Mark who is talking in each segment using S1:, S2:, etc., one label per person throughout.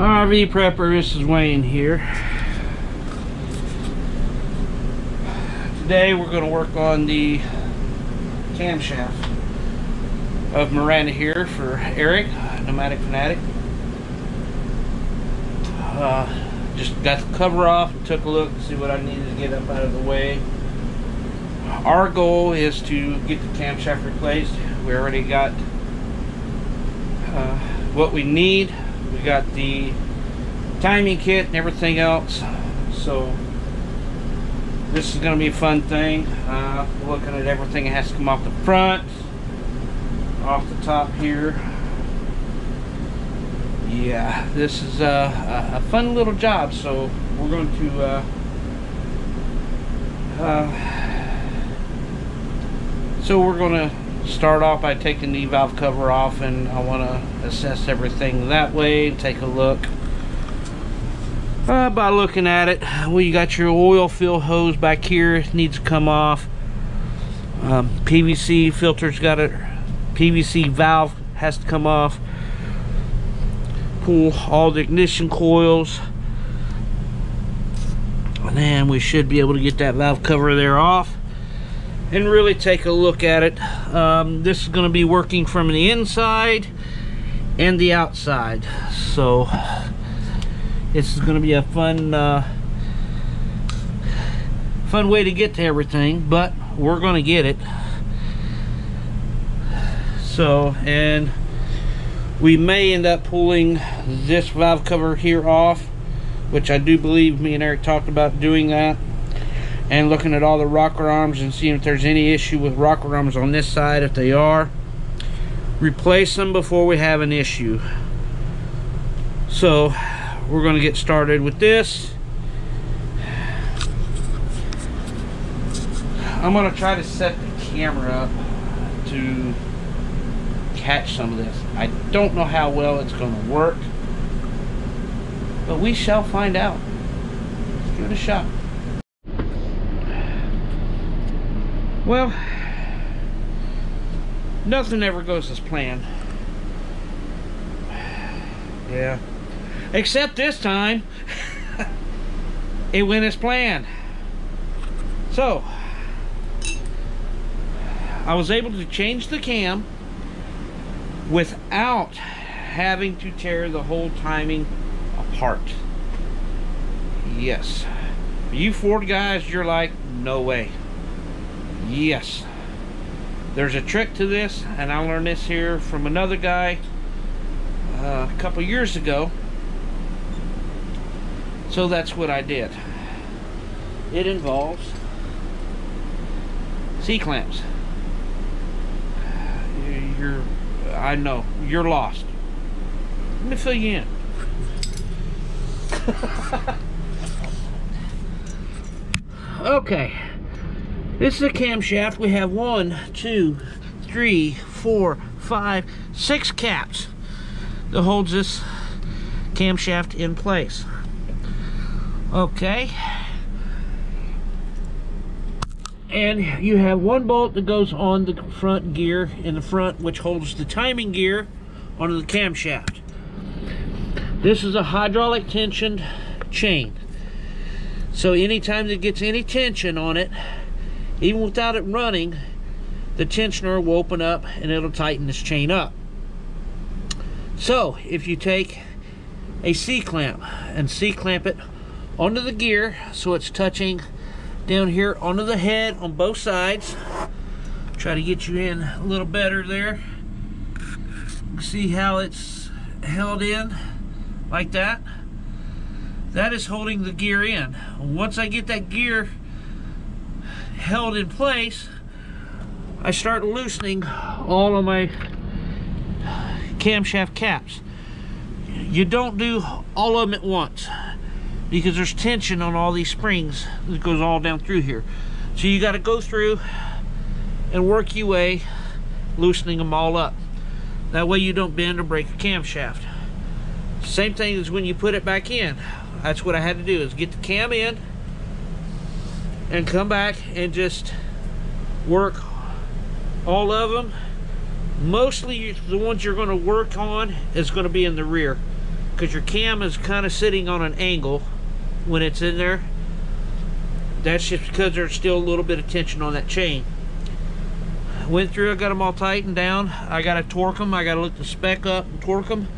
S1: RV Prepper, this is Wayne here. Today we're going to work on the camshaft of Miranda here for Eric, Nomadic Fanatic. Just got the cover off and took a look to see what I needed to get up out of the way. Our goal is to get the camshaft replaced. We already got what we need. We got the timing kit and everything else, so this is going to be a fun thing. Looking at everything, it has to come off the front, off the top here. Yeah, this is a fun little job, so we're going to start off by taking the valve cover off, and I want to assess everything that way and take a look. By looking at it, well, you got your oil fill hose back here, it needs to come off. PVC filter's got it. PVC valve has to come off. Pull all the ignition coils, and then we should be able to get that valve cover there off and really take a look at it. This is going to be working from the inside and the outside, so this is going to be a fun way to get to everything, but we're going to get it. So, and we may end up pulling this valve cover here off, which I do believe me and Eric talked about doing that, and looking at all the rocker arms and seeing if there's any issue with rocker arms on this side. If they are, replace them before we have an issue. So we're going to get started with this. I'm going to try to set the camera up to catch some of this. I don't know how well it's going to work, but we shall find out. Let's give it a shot. Well, nothing ever goes as planned. Yeah. Except this time, it went as planned. So, I was able to change the cam without having to tear the whole timing apart. Yes. You Ford guys, you're like, no way. Yes. There's a trick to this, and I learned this here from another guy a couple years ago. So that's what I did. It involves C-clamps. I know, you're lost. Let me fill you in. Okay. This is a camshaft. We have 1, 2, 3, 4, 5, 6 caps that holds this camshaft in place. Okay. And you have 1 bolt that goes on the front gear in the front, which holds the timing gear onto the camshaft. This is a hydraulic tensioned chain. So anytime it gets any tension on it, even without it running, the tensioner will open up and it'll tighten this chain up. So if you take a C-clamp and C-clamp it onto the gear so it's touching down here onto the head on both sides, try to get you in a little better there. See how it's held in like that? That is holding the gear in. Once I get that gear held in place, I start loosening all of my camshaft caps. You don't do all of them at once because there's tension on all these springs that goes all down through here. So you got to go through and work your way loosening them all up. That way you don't bend or break a camshaft. Same thing as when you put it back in. That's what I had to do, is get the cam in and come back and just work all of them. Mostly the ones you're going to work on is going to be in the rear, because your cam is kind of sitting on an angle when it's in there. That's just because there's still a little bit of tension on that chain. Went through, I got them all tightened down. I got to torque them. I got to look the spec up and torque them.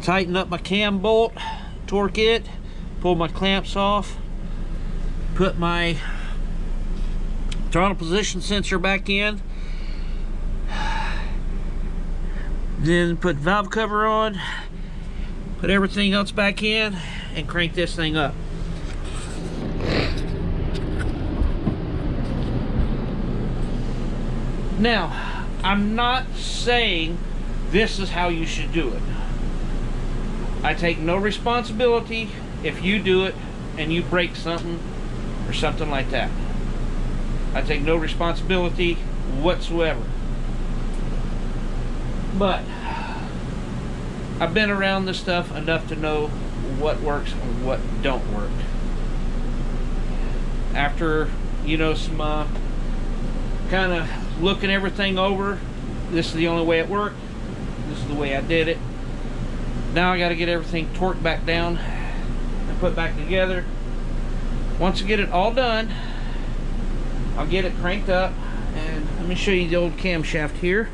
S1: Tighten up my cam bolt, torque it, pull my clamps off, put my throttle position sensor back in, then put valve cover on, put everything else back in, and crank this thing up. Now, I'm not saying this is how you should do it. I take no responsibility if you do it and you break something or something like that. I take no responsibility whatsoever. But I've been around this stuff enough to know what works and what don't work. After, you know, some kind of looking everything over, this is the only way it worked. This is the way I did it. Now I got to get everything torqued back down and put back together. Once I get it all done, I'll get it cranked up, and let me show you the old camshaft here.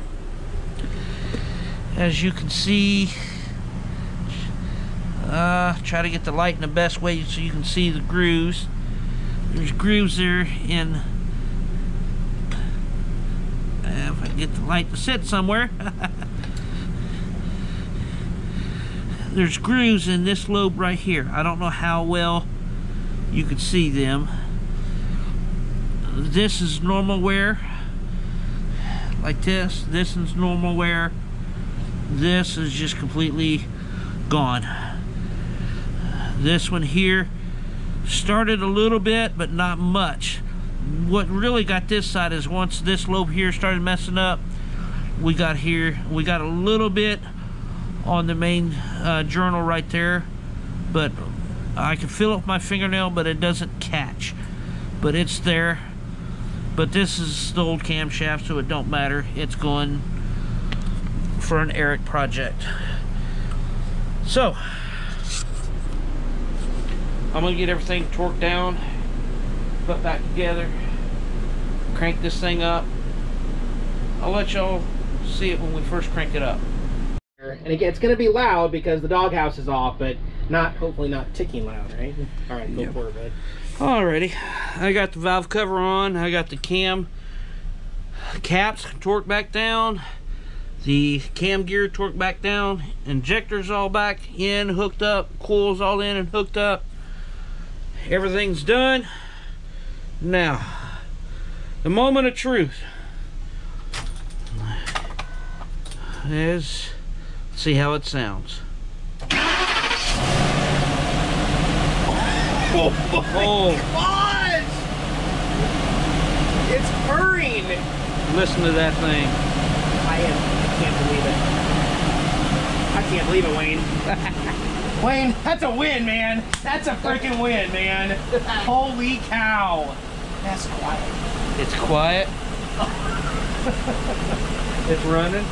S1: As you can see, try to get the light in the best way so you can see the grooves. There's grooves there in, if I can get the light to sit somewhere. There's grooves in this lobe right here. I don't know how well you could see them. This is normal wear, like this. This is normal wear. This is just completely gone. This one here started a little bit, but not much. What really got this side is once this lobe here started messing up, we got a little bit on the main journal right there, but I can feel it with my fingernail, but it doesn't catch. But it's there. But this is the old camshaft, so it don't matter. It's going for an Eric project. So I'm gonna get everything torqued down, put back together, crank this thing up. I'll let y'all see it when we first crank it up.
S2: And again, it's going to be loud because the doghouse is off, but not, hopefully not ticking loud, right? All right, go for it, bud.
S1: Alrighty, I got the valve cover on. I got the cam caps torqued back down, the cam gear torqued back down, injectors all back in, hooked up, coils all in and hooked up. Everything's done. Now, the moment of truth is, let's see how it sounds.
S2: Oh, God! It's purring!
S1: Listen to that thing.
S2: I can't believe it, Wayne. Wayne, that's a win, man. That's a freaking win, man. Holy cow. That's quiet.
S1: It's quiet. It's running.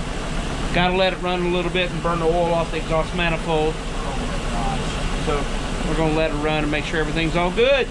S1: Gotta let it run a little bit and burn the oil off the exhaust manifold.
S2: Oh my gosh.
S1: So we're gonna let it run and make sure everything's all good.